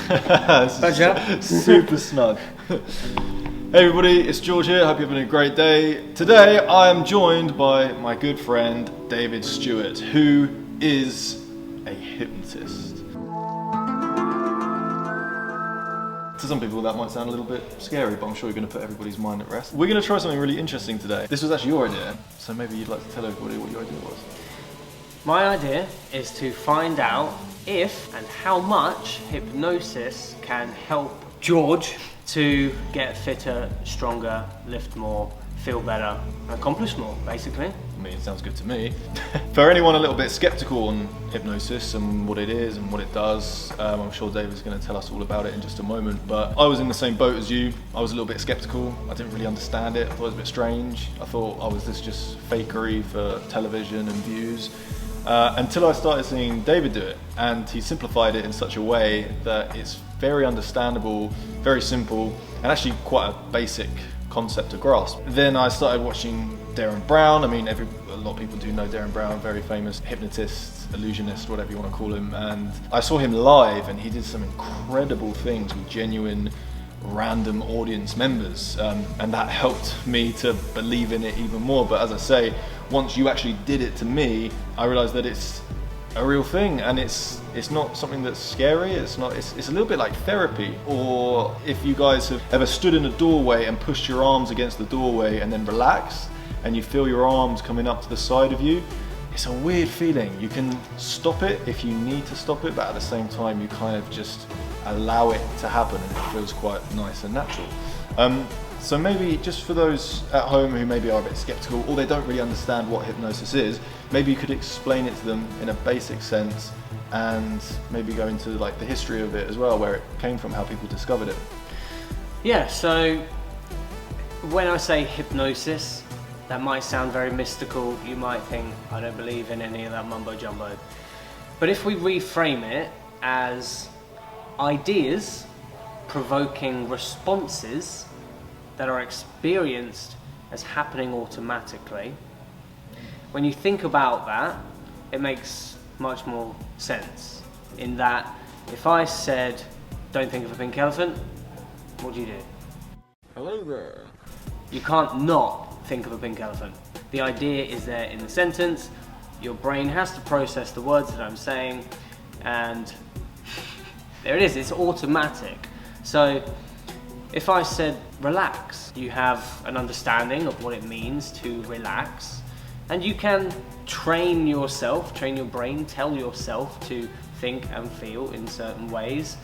Super snug. Hey everybody, it's George here. Hope you're having a great day. Today I am joined by my good friend David Stewart, who is a hypnotist. To some people that might sound a little bit scary, but I'm sure you're going to put everybody's mind at rest. We're going to try something really interesting today. This was actually your idea, so maybe you'd like to tell everybody what your idea was. My idea is to find out if and how much hypnosis can help George to get fitter, stronger, lift more, feel better, and accomplish more, basically. I mean, it sounds good to me. For anyone a little bit skeptical on hypnosis and what it is and what it does, I'm sure David's going to tell us all about it in just a moment, but I was in the same boat as you. I was a little bit skeptical. I didn't really understand it. I thought it was a bit strange. I thought, oh, is this just fakery for television and views? Until I started seeing David do it, and he simplified it in such a way that it's very understandable, very simple, and actually quite a basic concept to grasp. Then I started watching Darren Brown. I mean, a lot of people do know Darren Brown, very famous hypnotist, illusionist, whatever you want to call him, and I saw him live and he did some incredible things with genuine random audience members, and that helped me to believe in it even more. But as I say, once you actually did it to me, I realized that it's a real thing, and it's not something that's scary. It's a little bit like therapy. Or if you guys have ever stood in a doorway and pushed your arms against the doorway and then relaxed, and you feel your arms coming up to the side of you, it's a weird feeling. You can stop it if you need to stop it, but at the same time you kind of just allow it to happen, and it feels quite nice and natural. So maybe just for those at home who maybe are a bit skeptical or they don't really understand what hypnosis is, maybe you could explain it to them in a basic sense and maybe go into like the history of it as well, where it came from, how people discovered it. Yeah, so when I say hypnosis, that might sound very mystical. You might think, I don't believe in any of that mumbo jumbo. But if we reframe it as ideas provoking responses that are experienced as happening automatically, when you think about that, it makes much more sense. In that, if I said, don't think of a pink elephant, what do you do? Hello there. You can't not think of a pink elephant. The idea is there in the sentence. Your brain has to process the words that I'm saying, and there it is, it's automatic. So if I said relax, you have an understanding of what it means to relax, and you can train yourself, train your brain, tell yourself to think and feel in certain ways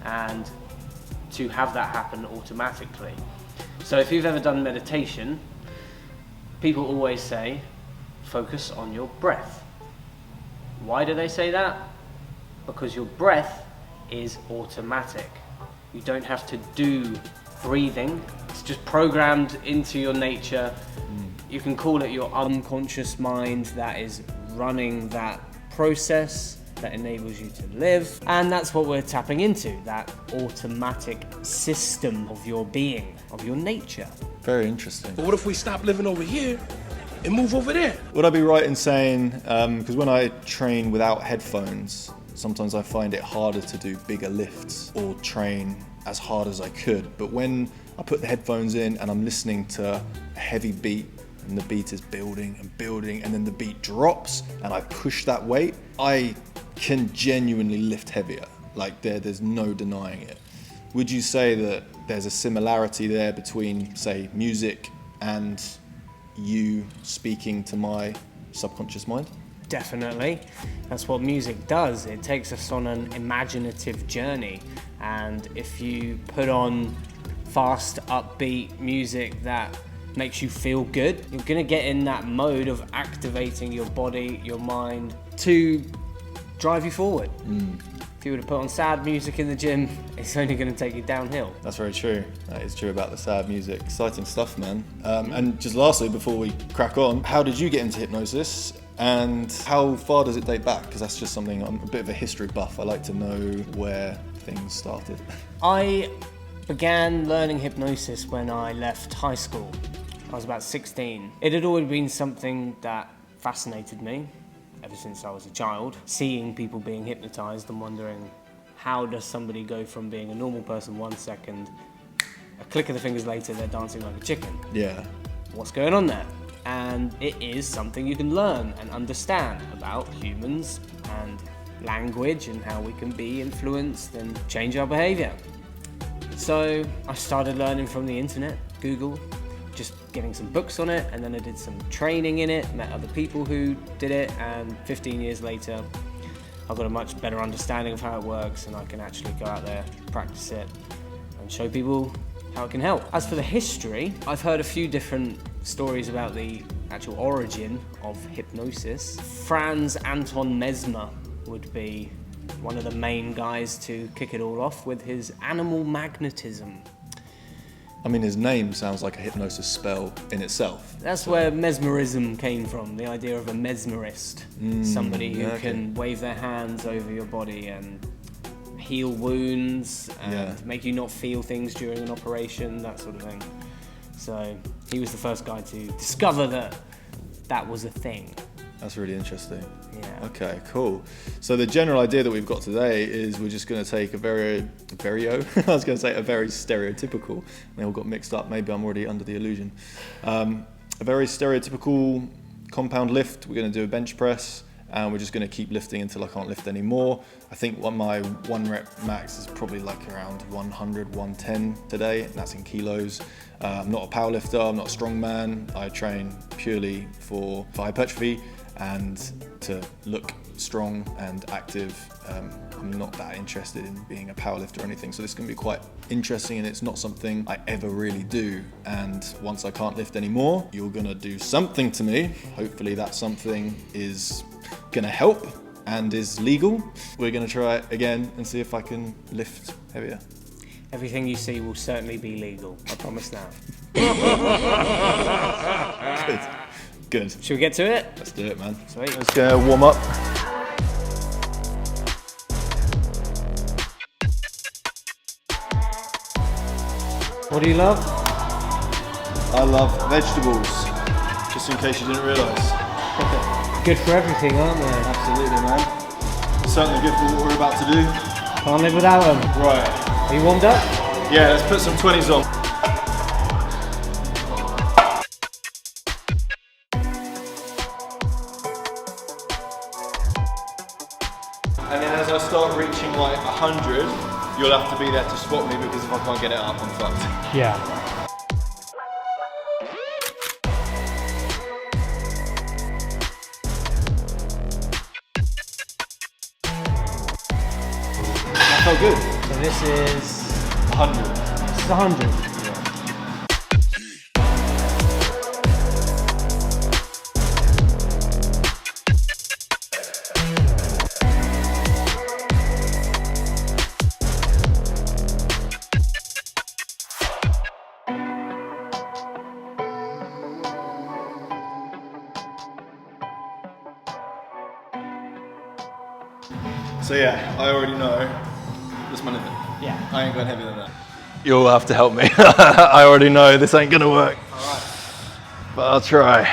and to have that happen automatically. So if you've ever done meditation, people always say, focus on your breath. Why do they say that? Because your breath is automatic. You don't have to do breathing. It's just programmed into your nature. You can call it your unconscious mind that is running that process that enables you to live. And that's what we're tapping into, that automatic system of your being, of your nature. Very interesting. But what if we stop living over here and move over there? Would I be right in saying, because when I train without headphones, sometimes I find it harder to do bigger lifts or train as hard as I could, but when I put the headphones in and I'm listening to a heavy beat and the beat is building and building and then the beat drops and I push that weight, I can genuinely lift heavier. Like there's no denying it. Would you say that there's a similarity there between, say, music and you speaking to my subconscious mind? Definitely. That's what music does. It takes us on an imaginative journey, and if you put on fast, upbeat music that makes you feel good, you're going to get in that mode of activating your body, your mind to drive you forward. If you were to put on sad music in the gym, it's only going to take you downhill. That's very true. That is true about the sad music. Exciting stuff, man. And just lastly, before we crack on, how did you get into hypnosis? And how far does it date back? Because that's just something, I'm a bit of a history buff. I like to know where things started. I began learning hypnosis when I left high school. I was about 16. It had always been something that fascinated me ever since I was a child. Seeing people being hypnotized and wondering how does somebody go from being a normal person 1 second, a click of the fingers later, they're dancing like a chicken? Yeah. What's going on there? And it is something you can learn and understand about humans and language and how we can be influenced and change our behavior. So I started learning from the internet, Google, just getting some books on it, and then I did some training in it, met other people who did it, and 15 years later I've got a much better understanding of how it works, and I can actually go out there, practice it, and show people how it can help. As for the history, I've heard a few different stories about the actual origin of hypnosis. Franz Anton Mesmer would be one of the main guys to kick it all off with his animal magnetism. I mean, his name sounds like a hypnosis spell in itself. That's where mesmerism came from, the idea of a mesmerist. Somebody who can wave their hands over your body and heal wounds and make you not feel things during an operation, that sort of thing. So he was the first guy to discover that that was a thing. That's really interesting. Yeah. Okay, cool. So the general idea that we've got today is we're just going to take a very stereotypical, they all got mixed up, maybe I'm already under the illusion. A very stereotypical compound lift. We're going to do a bench press, and we're just going to keep lifting until I can't lift anymore. I think my 1 rep max is probably like around 100, 110 today, and that's in kilos. I'm not a power lifter, I'm not a strong man. I train purely for hypertrophy and to look strong and active. I'm not that interested in being a powerlifter or anything, so this is going to be quite interesting, and it's not something I ever really do. And once I can't lift anymore, you're going to do something to me. Hopefully that something is going to help and is legal. We're going to try it again and see if I can lift heavier. Everything you see will certainly be legal, I promise now. Good. Should we get to it? Let's do it, man. Sweet. Let's go warm up. What do you love? I love vegetables, just in case you didn't realise. Good for everything, aren't they? Absolutely, man. Certainly good for what we're about to do. Can't live without them. Right. Are you warmed up? Yeah, let's put some 20s on. And then as I start reaching like 100, you'll have to be there to spot me, because if I can't get it up, I'm fucked. Yeah. That felt good. So this is 100. This is 100. So yeah, I already know that's my limit. Yeah. I ain't going heavier than that. You'll have to help me. I already know this ain't gonna work. Alright. But I'll try.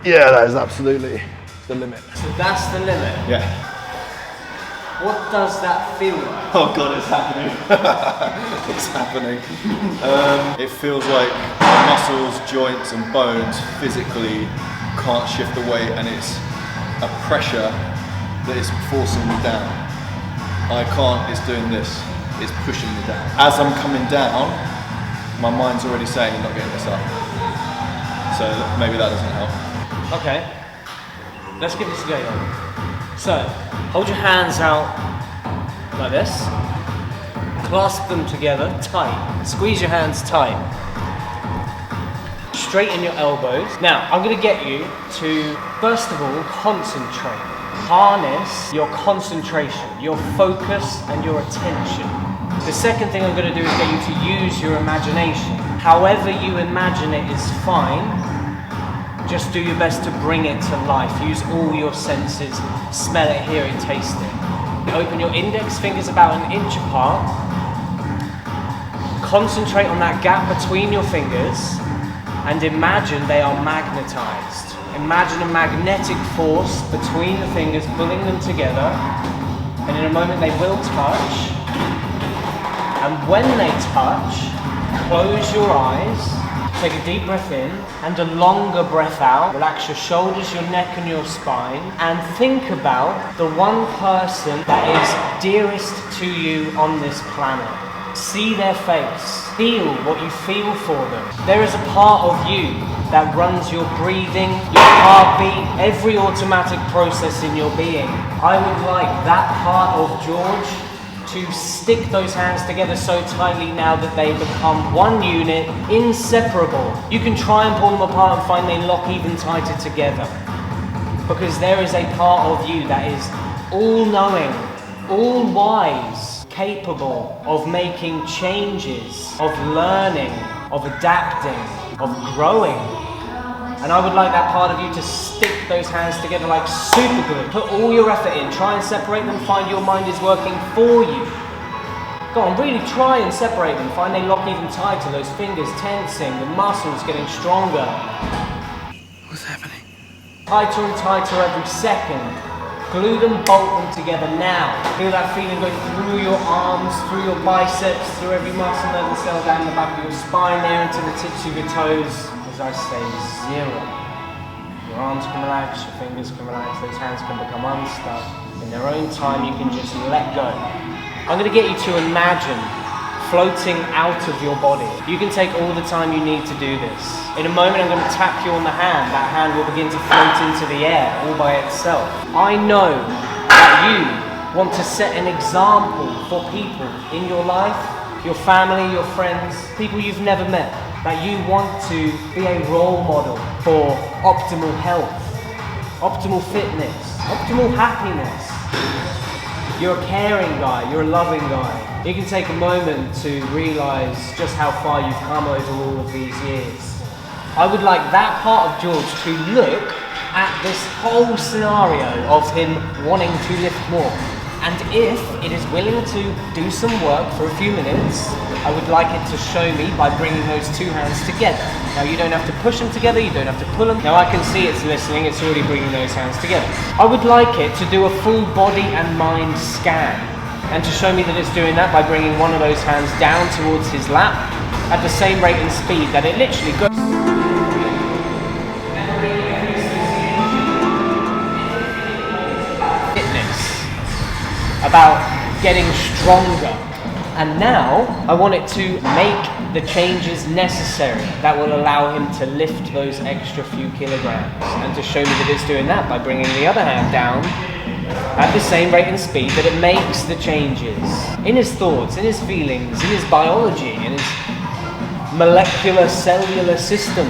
Yeah, that is absolutely the limit. So that's the limit. Yeah. What does that feel like? Oh God, it's happening. It's happening. It feels like my muscles, joints and bones physically can't shift the weight, and it's a pressure that is forcing me down. I can't, it's doing this, it's pushing me down. As I'm coming down, my mind's already saying you're not getting this up. So maybe that doesn't help. Okay, let's give this a go then. So, hold your hands out like this. Clasp them together tight. Squeeze your hands tight. Straighten your elbows. Now, I'm going to get you to, first of all, concentrate. Harness your concentration, your focus and your attention. The second thing I'm going to do is get you to use your imagination. However you imagine it is fine. Just do your best to bring it to life. Use all your senses. Smell it, hear it, taste it. Open your index fingers about an inch apart. Concentrate on that gap between your fingers and imagine they are magnetized. Imagine a magnetic force between the fingers pulling them together, and in a moment they will touch. And when they touch, close your eyes, take a deep breath in and a longer breath out. Relax your shoulders, your neck and your spine, and think about the one person that is dearest to you on this planet. See their face, feel what you feel for them. There is a part of you that runs your breathing, your heartbeat, every automatic process in your being. I would like that part of George to stick those hands together so tightly now that they become one unit, inseparable. You can try and pull them apart and find they lock even tighter together. Because there is a part of you that is all-knowing, all-wise, capable of making changes, of learning, of adapting, of growing. And I would like that part of you to stick those hands together like super glue. Put all your effort in, try and separate them, find your mind is working for you. Go on, really try and separate them, find they lock even tighter, those fingers tensing, the muscles getting stronger. What's happening? Tighter and tighter every second. Glue them, bolt them together now. Feel that feeling go through your arms, through your biceps, through every muscle and cell down the back of your spine there into the tips of your toes. As I say, 0. Your arms can relax, your fingers can relax, those hands can become unstuck. In their own time, you can just let go. I'm going to get you to imagine floating out of your body. You can take all the time you need to do this. In a moment, I'm going to tap you on the hand. That hand will begin to float into the air all by itself. I know that you want to set an example for people in your life, your family, your friends, people you've never met. That you want to be a role model for optimal health, optimal fitness, optimal happiness. You're a caring guy, you're a loving guy. You can take a moment to realise just how far you've come over all of these years. I would like that part of George to look at this whole scenario of him wanting to lift more. And if it is willing to do some work for a few minutes, I would like it to show me by bringing those two hands together. Now you don't have to push them together, you don't have to pull them. Now I can see it's listening, it's already bringing those hands together. I would like it to do a full body and mind scan, and to show me that it's doing that by bringing one of those hands down towards his lap at the same rate and speed that it literally goes. About getting stronger. And now I want it to make the changes necessary that will allow him to lift those extra few kilograms, and to show me that it's doing that by bringing the other hand down at the same rate and speed that it makes the changes in his thoughts, in his feelings, in his biology, in his molecular cellular system.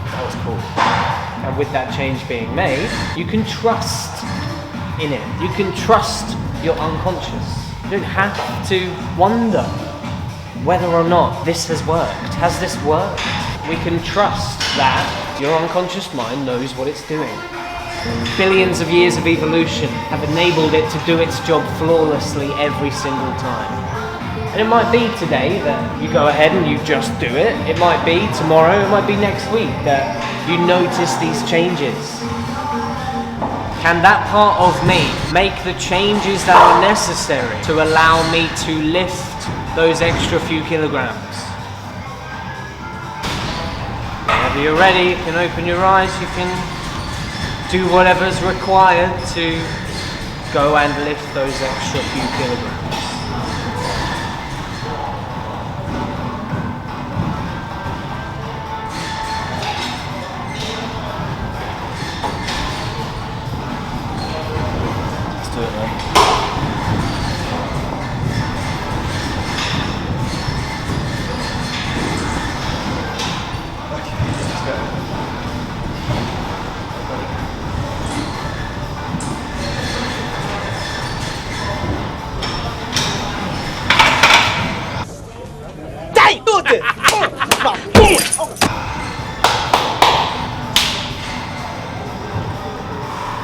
That was cool. And with that change being made, you can trust in it. You can trust your unconscious. You don't have to wonder whether or not this has worked. Has this worked? We can trust that your unconscious mind knows what it's doing. Billions of years of evolution have enabled it to do its job flawlessly every single time. And it might be today that you go ahead and you just do it. It might be tomorrow, it might be next week that you notice these changes. Can that part of me make the changes that are necessary to allow me to lift those extra few kilograms? Whenever you're ready, you can open your eyes, you can do whatever's required to go and lift those extra few kilograms.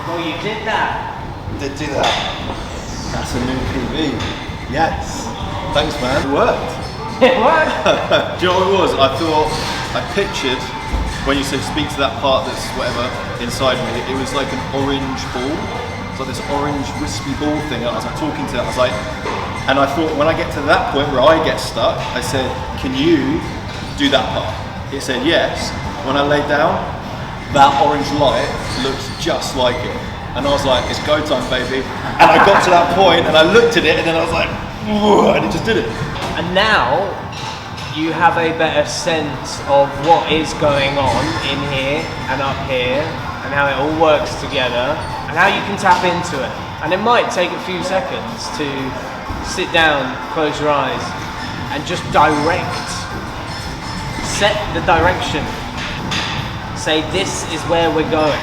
Well, you did that. Did that. That's a new PB. Yes. Thanks, man. It worked. It worked. Do you know what it was? I pictured, when you said speak to that part that's whatever inside me, it was like an orange ball. It's like this orange wispy ball thing. And I was like talking to it, I was like, and I thought when I get to that point where I get stuck, I said, can you do that part? It said yes. When I laid down, that orange light looks just like it. And I was like, it's go time, baby. And I got to that point and I looked at it and then I was like, whoa, and it just did it. And now you have a better sense of what is going on in here and up here and how it all works together and how you can tap into it. And it might take a few seconds to sit down, close your eyes and just set the direction. Say this is where we're going.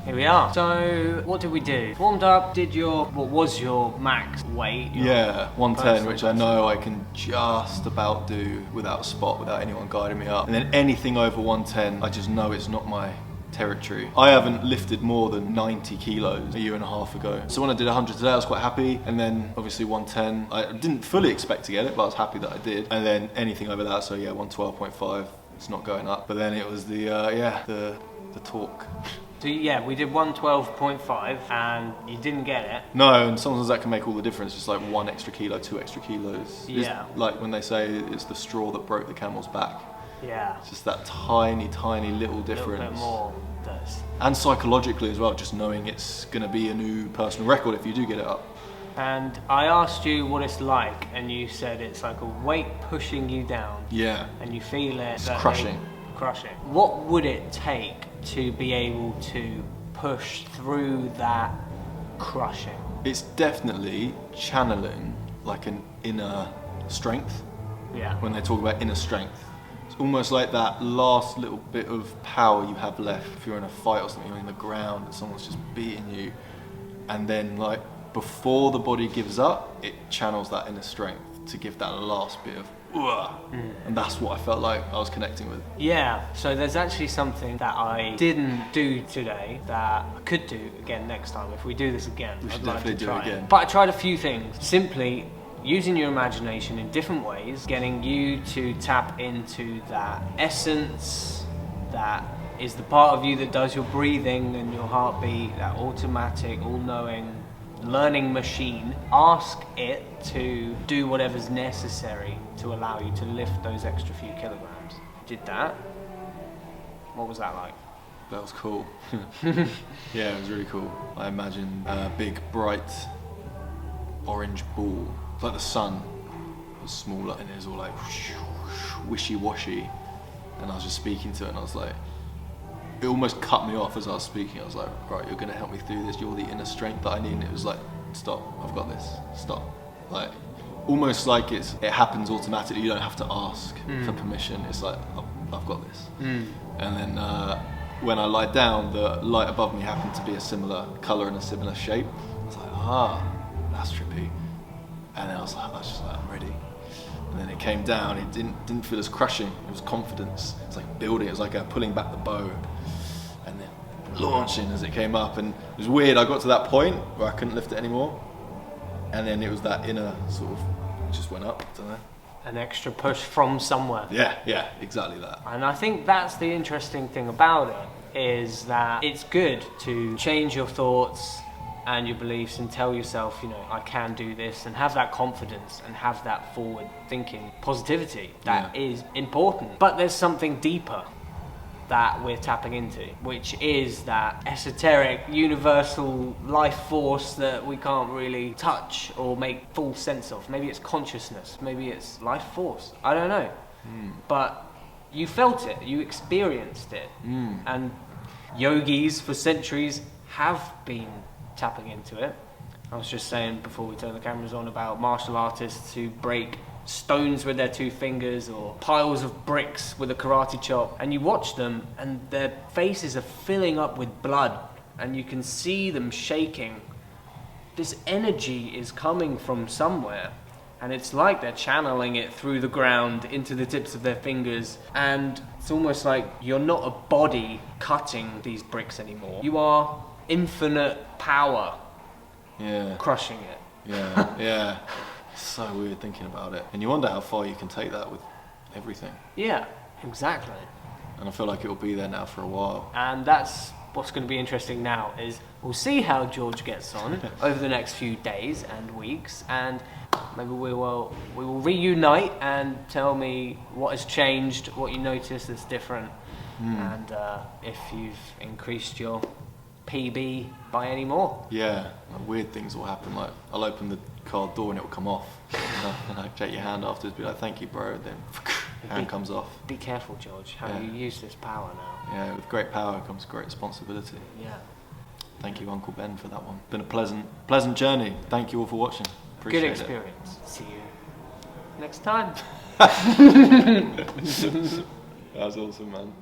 Here we are. So what did we do? Warmed up, what was your max weight? Yeah, 110, which I know I can just about do without a spot, without anyone guiding me up. And then anything over 110, I just know it's not my territory. I haven't lifted more than 90 kilos a year and a half ago. So when I did 100 today, I was quite happy. And then obviously 110, I didn't fully expect to get it, but I was happy that I did. And then anything over that, so yeah, 112.5, it's not going up. But then it was the talk. So yeah, we did 112.5 and you didn't get it. No, and sometimes that can make all the difference, just like 1 extra kilo, 2 extra kilos. Yeah. It's like when they say it's the straw that broke the camel's back. Yeah. It's just that tiny, tiny little difference. A little bit more does. And psychologically as well, just knowing it's going to be a new personal record if you do get it up. And I asked you what it's like and you said it's like a weight pushing you down. Yeah. And you feel it. It's crushing. Crushing. What would it take to be able to push through that crushing? It's definitely channeling like an inner strength. Yeah. When they talk about inner strength, it's almost like that last little bit of power you have left if you're in a fight or something, you're in the ground and someone's just beating you, and then like before the body gives up, it channels that inner strength to give that last bit of and that's what I felt like I was connecting with. Yeah, so there's actually something that I didn't do today that I could do again next time. If we do this again, We should I'd like definitely to do it try again. But I tried a few things. Simply using your imagination in different ways, getting you to tap into that essence that is the part of you that does your breathing and your heartbeat, that automatic, all-knowing learning machine. Ask it to do whatever's necessary to allow you to lift those extra few kilograms. Did that? What was that like? That was cool. Yeah, it was really cool. I imagined a big, bright, orange ball. It's like the sun was smaller and it was all like wishy-washy. And I was just speaking to it and I was like, it almost cut me off as I was speaking. I was like, right, you're gonna help me through this. You're the inner strength that I need. And it was like, stop, I've got this, stop. Like, almost like it happens automatically. You don't have to ask for permission. It's like, I've got this. And then when I lied down, the light above me happened to be a similar color and a similar shape. I was like, that's trippy. And then I was just like, I'm ready. And then it came down. It didn't feel as crushing. It was confidence. It's like building. It was like pulling back the bow, and then launching as it came up. And it was weird. I got to that point where I couldn't lift it anymore, and then it was that inner sort of just went up. I don't know. An extra push from somewhere. Yeah, exactly that. And I think that's the interesting thing about it, is that it's good to change your thoughts and your beliefs and tell yourself, you know, I can do this, and have that confidence and have that forward thinking positivity. That is important. But there's something deeper that we're tapping into, which is that esoteric, universal life force that we can't really touch or make full sense of. Maybe it's consciousness, maybe it's life force, I don't know. But you felt it, you experienced it. And yogis for centuries have been tapping into it. I was just saying before we turn the cameras on about martial artists who break stones with their 2 fingers or piles of bricks with a karate chop, and you watch them and their faces are filling up with blood and you can see them shaking. This energy is coming from somewhere, and it's like they're channeling it through the ground into the tips of their fingers, and it's almost like you're not a body cutting these bricks anymore. You are infinite power crushing it. Yeah. It's so weird thinking about it. And you wonder how far you can take that with everything. Yeah, exactly. And I feel like it will be there now for a while. And that's what's going to be interesting now is we'll see how George gets on over the next few days and weeks, and maybe we will reunite and tell me what has changed, what you noticed that's different, and if you've increased your PB by any more. Yeah, like weird things will happen. Like I'll open the car door and it will come off, and I check your hand afterwards, be like, "Thank you, bro." Then hand comes off. Be careful, George, how you use this power now. Yeah, with great power comes great responsibility. Yeah. Thank Thank you, Uncle Ben, for that one. Been a pleasant journey. Thank you all for watching. Appreciate Good it. experience. See you next time. That was awesome, man.